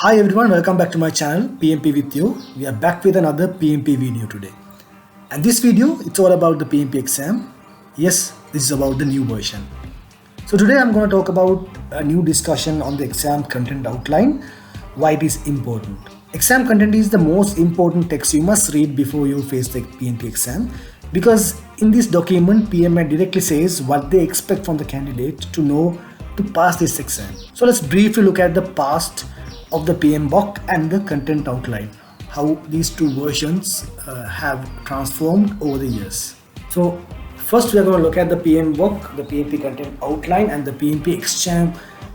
Hi everyone, welcome back to my channel PMP with you. We are back with another PMP video today. And this video, it's all about the PMP exam. Yes, this is about the new version. So today I'm going to talk about a new discussion on the exam content outline, why it is important. Exam content is the most important text you must read before you face the PMP exam, because in this document PMI directly says what they expect from the candidate to know to pass this exam. So let's briefly look at the past of the PMBOK and the content outline, how these two versions have transformed over the years. So first we are going to look at the PMBOK, the PMP content outline, and the PMP exam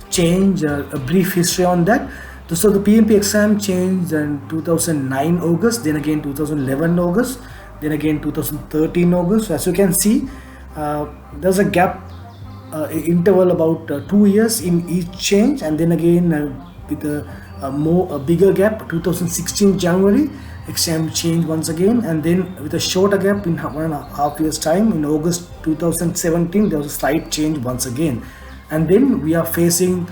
change, a brief history on that. So the PMP exam changed in 2009 August, then again 2011 August, then again 2013 August. So as you can see, there's a gap interval about 2 years in each change, and then again with a bigger gap, 2016 January exam change once again, and then with a shorter gap in 1.5 years time in August 2017 there was a slight change once again, and then we are facing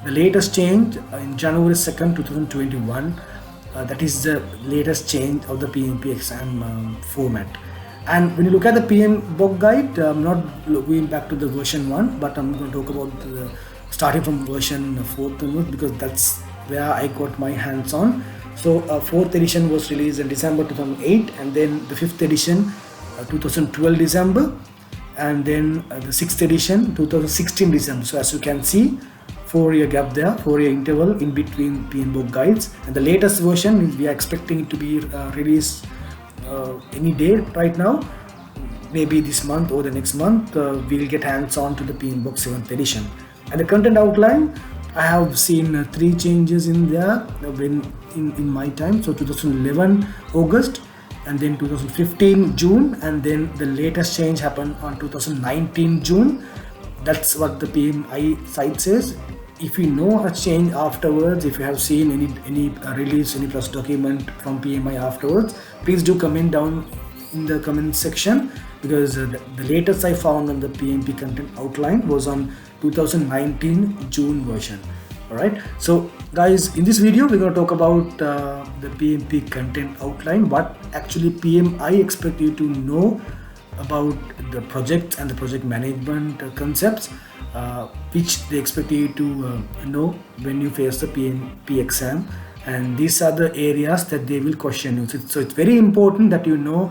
the latest change in January 2nd 2021. That is the latest change of the PMP exam format. And when you look at the PMBOK guide, I'm not going back to the version 1, but I'm going to talk about starting from version 4 because that's where I got my hands on. So 4th edition was released in December 2008, and then the 5th edition 2012 December, and then the 6th edition 2016 December. So as you can see, 4-year gap there, 4-year interval in between PMBOK guides, and the latest version we are expecting it to be released any day right now, maybe this month or the next month. We'll get hands on to the PMBOK 7th edition. And the content outline, I have seen 3 changes in there when in my time. So 2011 August, and then 2015 June, and then the latest change happened on 2019 June. That's what the PMI site says. If you know a change afterwards, if you have seen any release, any plus document from PMI afterwards, please do comment down in the comment section, because the latest I found on the PMP content outline was on 2019 June version. Alright, so guys, in this video we're going to talk about the PMP content outline, what actually PMI expect you to know about the project and the project management concepts, which they expect you to know when you face the PMP exam, and these are the areas that they will question you. So it's very important that you know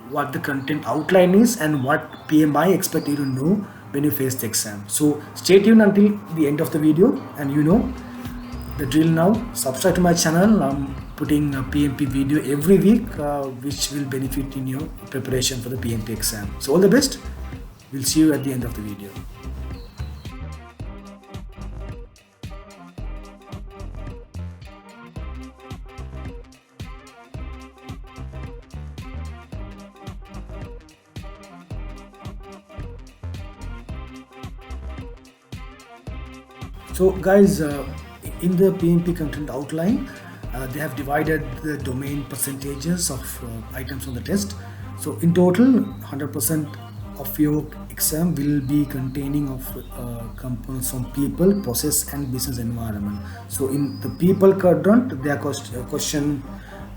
what the content outline is and what PMI expect you to know when you face the exam. So stay tuned until the end of the video, and you know the drill now. Subscribe to my channel. I'm putting a PMP video every week, which will benefit in your preparation for the PMP exam. So all the best. We'll see you at the end of the video. So guys, in the PMP content outline, they have divided the domain percentages of items on the test. So in total, 100% of your exam will be containing of components on people, process and business environment. So in the people quadrant, their question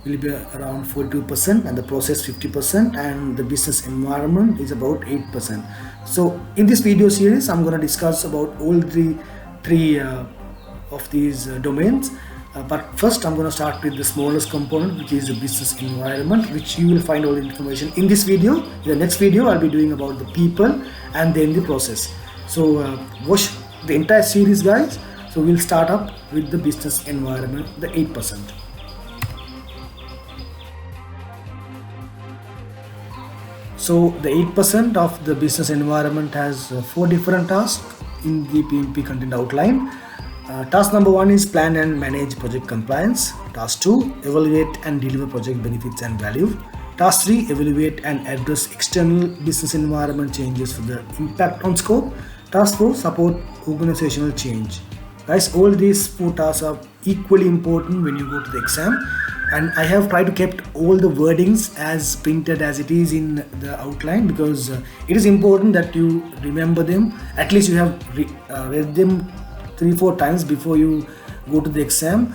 will be around 42%, and the process 50%, and the business environment is about 8%. So in this video series, I'm going to discuss about all the three of these domains, but first I'm going to start with the smallest component, which is the business environment, which you will find all the information in this video. In the next video I'll be doing about the people and then the process. So watch the entire series, guys. So we'll start up with the business environment, the 8%. So the 8% of the business environment has 4 different tasks in the PMP content outline. Task number 1 is plan and manage project compliance. Task 2, evaluate and deliver project benefits and value. Task 3, evaluate and address external business environment changes for the impact on scope. Task 4, support organizational change. Guys, all these 4 tasks are equally important when you go to the exam, and I have tried to keep all the wordings as printed as it is in the outline, because it is important that you remember them. At least you have read them 3-4 times before you go to the exam,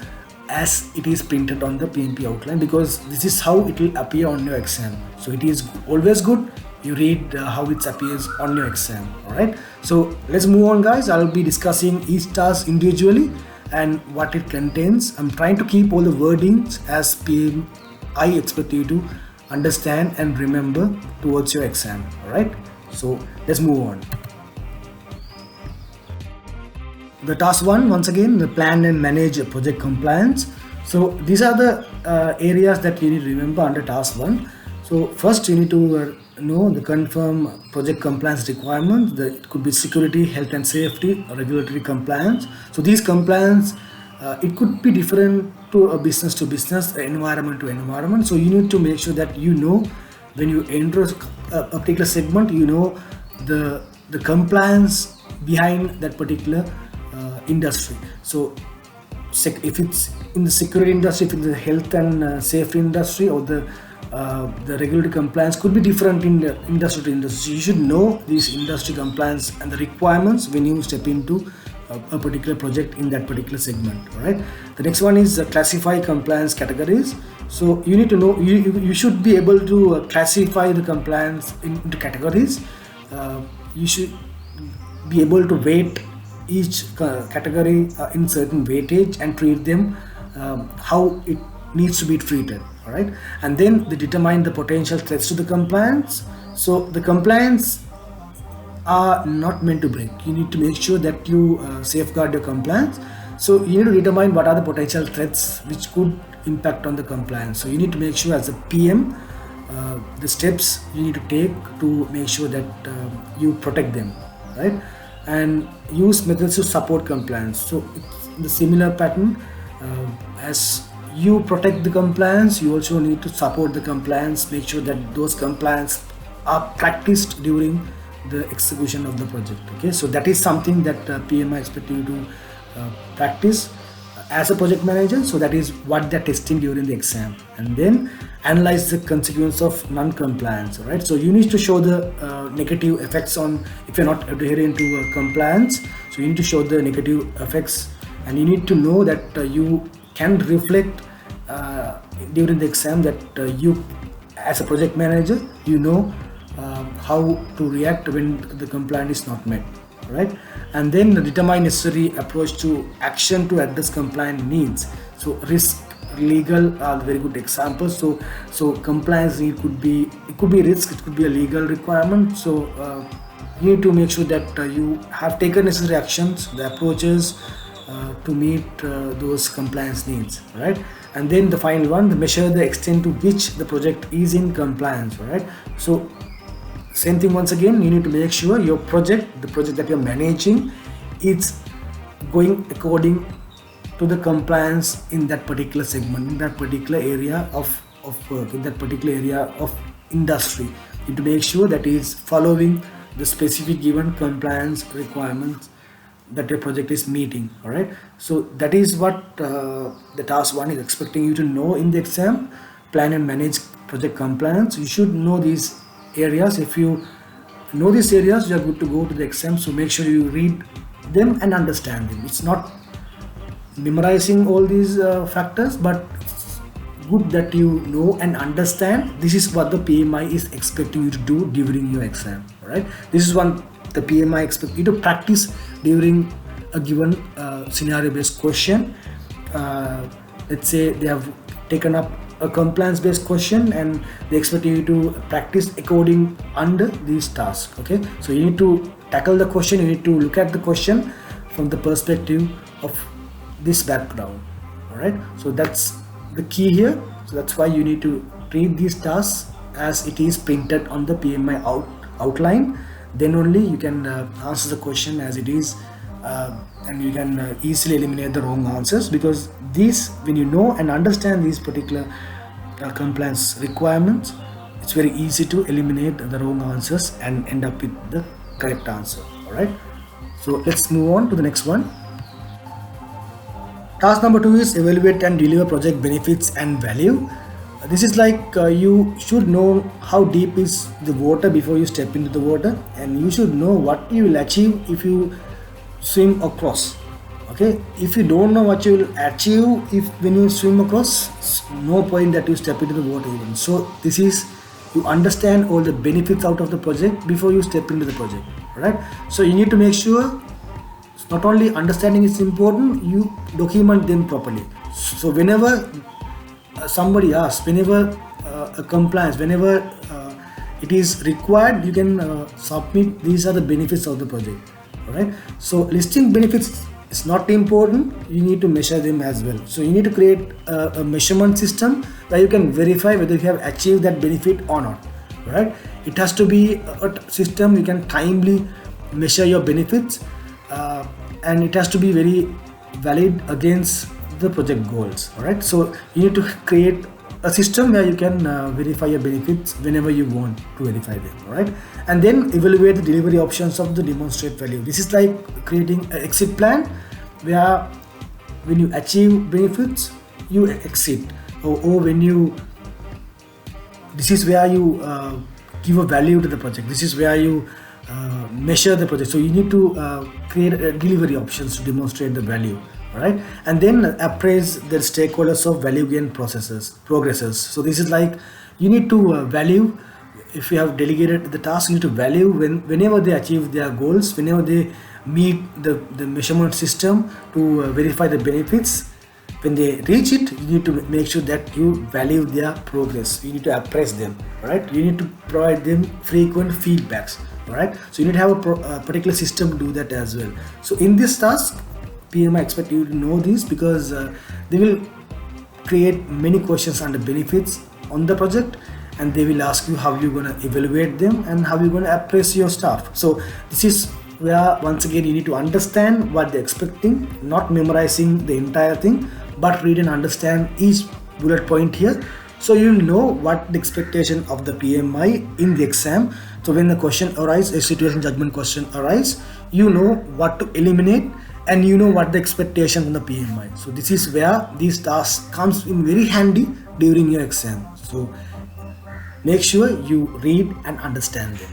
as it is printed on the PMP outline, because this is how it will appear on your exam. So it is always good you read how it appears on your exam. All right, so let's move on, guys. I'll be discussing each task individually and what it contains. I'm trying to keep all the wordings as I expect you to understand and remember towards your exam. All right, so let's move on. The task 1, once again, the plan and manage project compliance. So these are the areas that you need to remember under task 1. So first you need to know the confirm project compliance requirements. It could be security, health and safety, or regulatory compliance. So these compliance, it could be different to business, environment to environment. So you need to make sure that you know when you enter a particular segment, you know the compliance behind that particular industry. So if it's in the security industry, if it's the health and safety industry, or the regulatory compliance could be different in the industry to industry. So you should know these industry compliance and the requirements when you step into a particular project in that particular segment. All right, the next one is classify compliance categories. So you need to know, you should be able to classify the compliance into categories. You should be able to weight each category in certain weightage and treat them how it needs to be treated. All right, and then they determine the potential threats to the compliance. So the compliance are not meant to break. You need to make sure that you safeguard your compliance. So you need to determine what are the potential threats which could impact on the compliance. So you need to make sure as a PM the steps you need to take to make sure that you protect them, right? And use methods to support compliance. So it's the similar pattern. As you protect the compliance, you also need to support the compliance, make sure that those compliance are practiced during the execution of the project. Okay, so that is something that PMI expect you to practice as a project manager. So that is what they're testing during the exam. And then analyze the consequence of non-compliance. Right, so you need to show the negative effects on if you're not adhering to compliance. So you need to show the negative effects, and you need to know that you can reflect during the exam that you as a project manager, you know how to react when the compliance is not met. Right, and then determine necessary approach to action to address compliance needs. So risk, legal are very good examples. So compliance need could be risk, it could be a legal requirement. So you need to make sure that you have taken necessary actions, the approaches to meet those compliance needs. Right, and then the final one, the measure the extent to which the project is in compliance. Right, so same thing, once again, you need to make sure your project, the project that you're managing, is going according to the compliance in that particular segment, in that particular area of work, in that particular area of industry. You need to make sure that is following the specific given compliance requirements that your project is meeting. All right, so that is what the task 1 is expecting you to know in the exam. Plan and manage project compliance. You should know these areas. If you know these areas, you are good to go to the exam. So make sure you read them and understand them. It's not memorizing all these factors, but it's good that you know and understand. This is what the PMI is expecting you to do during your exam. All right, this is one the PMI expect you to practice during a given scenario based question. Let's say they have taken up a compliance based question and they expect you to practice according under these tasks. Okay, so you need to tackle the question, you need to look at the question from the perspective of this background. All right, so that's the key here. So that's why you need to treat these tasks as it is printed on the PMI outline. Then only you can answer the question as it is, and you can easily eliminate the wrong answers, because these, when you know and understand these particular compliance requirements, it's very easy to eliminate the wrong answers and end up with the correct answer. All right, so let's move on to the next one. Task number 2 is evaluate and deliver project benefits and value. This is like you should know how deep is the water before you step into the water, and you should know what you will achieve if you swim across. Okay, if you don't know what you will achieve if when you swim across, no point that you step into the water even. So this is, you understand all the benefits out of the project before you step into the project, right? So you need to make sure not only understanding is important, you document them properly. So whenever somebody asks, whenever a compliance, whenever it is required, you can submit these are the benefits of the project. All right, so listing benefits is not important, you need to measure them as well. So you need to create a measurement system where you can verify whether you have achieved that benefit or not. Right, it has to be a system you can timely measure your benefits, and it has to be very valid against the project goals. All right, so you need to create a system where you can verify your benefits whenever you want to verify them. All right, and then evaluate the delivery options of the demonstrate value. This is like creating an exit plan where when you achieve benefits you exit, or when you, this is where you give a value to the project, this is where you measure the project. So you need to create delivery options to demonstrate the value. All right, and then appraise the stakeholders of value gain progresses. So this is like you need to value, if you have delegated the task, you need to value whenever they achieve their goals, whenever they meet the measurement system to verify the benefits. When they reach it, you need to make sure that you value their progress, you need to appraise them. Right, you need to provide them frequent feedbacks. All right, so you need to have a particular system to do that as well. So in this task, PMI expect you to know this, because they will create many questions on the benefits on the project, and they will ask you how you're going to evaluate them and how you're going to appraise your staff. So this is where once again you need to understand what they're expecting, not memorizing the entire thing, but read and understand each bullet point here, so you'll know what the expectation of the PMI in the exam. So when the question arises, a situation judgment question arises, you know what to eliminate and you know what the expectation from the PMI. So this is where these tasks comes in very handy during your exam. So make sure you read and understand them.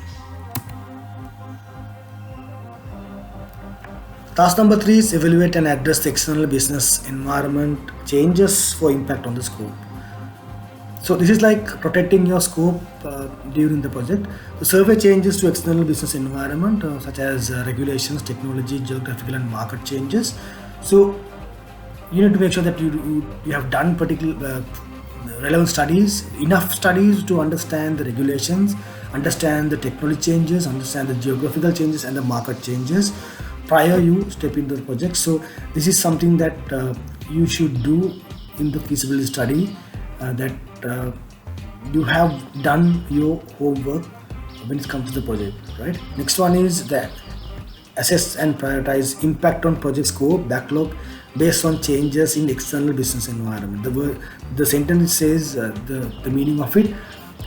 Task number 3 is evaluate and address the external business environment changes for impact on the scope. So this is like protecting your scope during the project. The survey changes to external business environment such as regulations, technology, geographical and market changes. So you need to make sure that you have done particular relevant studies, enough studies to understand the regulations, understand the technology changes, understand the geographical changes and the market changes prior you step into the project. So this is something that you should do in the feasibility study, that you have done your homework when it comes to the project. Right, next one is that assess and prioritize impact on project scope backlog based on changes in external business environment. The sentence says the meaning of it.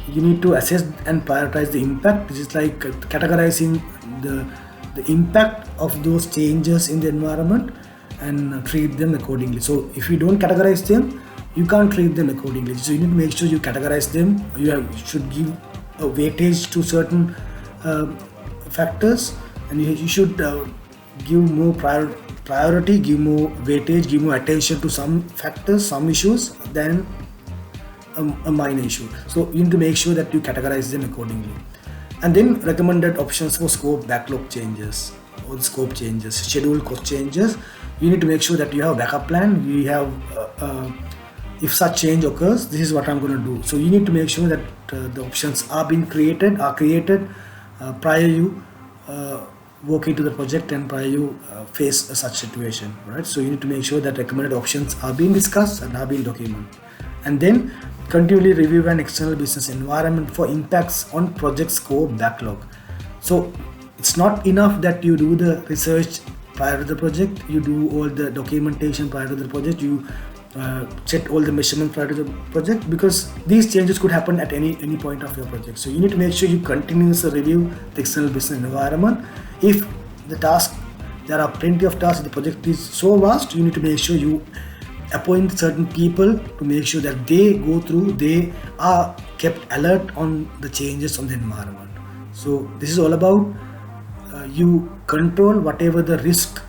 You need to assess and prioritize the impact. This is like categorizing the impact of those changes in the environment and treat them accordingly. So if you don't categorize them, you can't treat them accordingly. So you need to make sure you categorize them. You should give a weightage to certain factors, and you should give more priority, give more weightage, give more attention to some factors, some issues than a minor issue. So you need to make sure that you categorize them accordingly. And then recommended options for scope backlog changes or the scope changes, schedule cost changes. You need to make sure that you have a backup plan. You have if such change occurs, this is what I'm going to do. So you need to make sure that the options are created prior you walk into the project and prior you face such situation. Right, so you need to make sure that recommended options are being discussed and are being documented. And then continually review an external business environment for impacts on project scope backlog. So it's not enough that you do the research prior to the project, you do all the documentation prior to the project, you set all the measurements prior to the project, because these changes could happen at any point of your project. So you need to make sure you continuously review the external business environment. If the task, there are plenty of tasks, the project is so vast, you need to make sure you appoint certain people to make sure that they go through, they are kept alert on the changes on the environment. So this is all about you control whatever the risk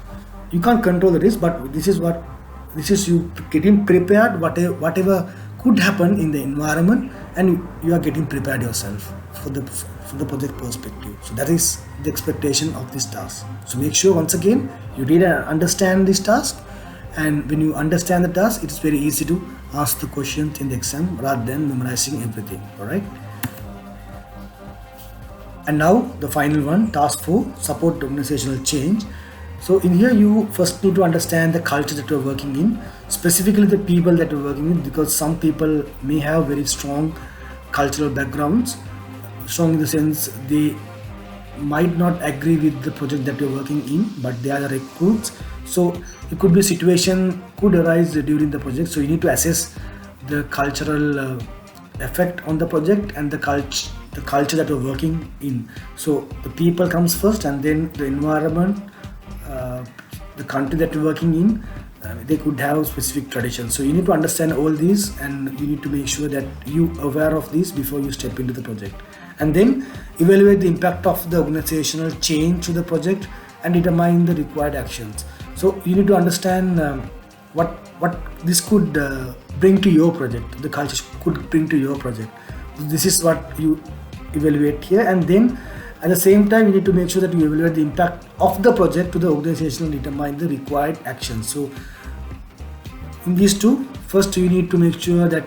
you can't control the risk, but this is you getting prepared whatever could happen in the environment, and you are getting prepared yourself for the project perspective. So that is the expectation of this task. So make sure once again you read and understand this task, and when you understand the task, it's very easy to ask the questions in the exam rather than memorizing everything. All right. And now the final one, task 4, support organizational change. So in here you first need to understand the culture that you're working in, specifically the people that you're working in, because some people may have very strong cultural backgrounds. Strong in the sense they might not agree with the project that you're working in, but they are the recruits. So it could be a situation could arise during the project. So you need to assess the cultural effect on the project and the culture that you're working in. So the people comes first, and then the environment, the country that you're working in, they could have specific traditions. So you need to understand all these, and you need to make sure that you are aware of these before you step into the project, and then evaluate the impact of the organizational change to the project and determine the required actions. So you need to understand what this could bring to your project, the culture could bring to your project. This is what you evaluate here, and then at the same time you need to make sure that you evaluate the impact of the project to the organization and determine the required actions. So in these two, first you need to make sure that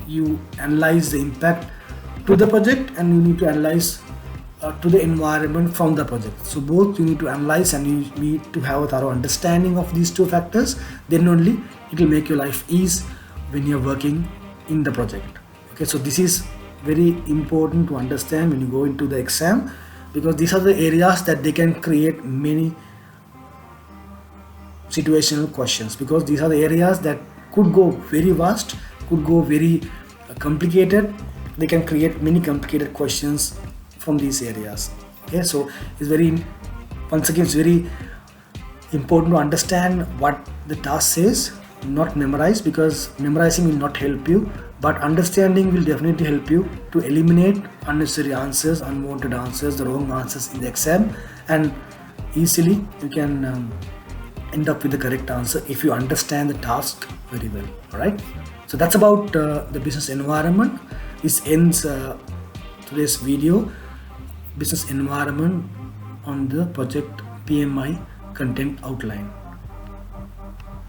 you analyze the impact to the project, and you need to analyze to the environment from the project. So both you need to analyze, and you need to have a thorough understanding of these two factors. Then only it will make your life easy when you're working in the project. Okay, so this is very important to understand when you go into the exam, because these are the areas that they can create many situational questions, because these are the areas that could go very vast, could go very complicated. They can create many complicated questions from these areas. Okay, so it's very, once again, it's very important to understand what the task says, not memorize, because memorizing will not help you, but understanding will definitely help you to eliminate unnecessary answers, unwanted answers, the wrong answers in the exam, and easily you can end up with the correct answer if you understand the task very well. All right, so that's about the business environment. This ends today's video, business environment on the project PMI content outline.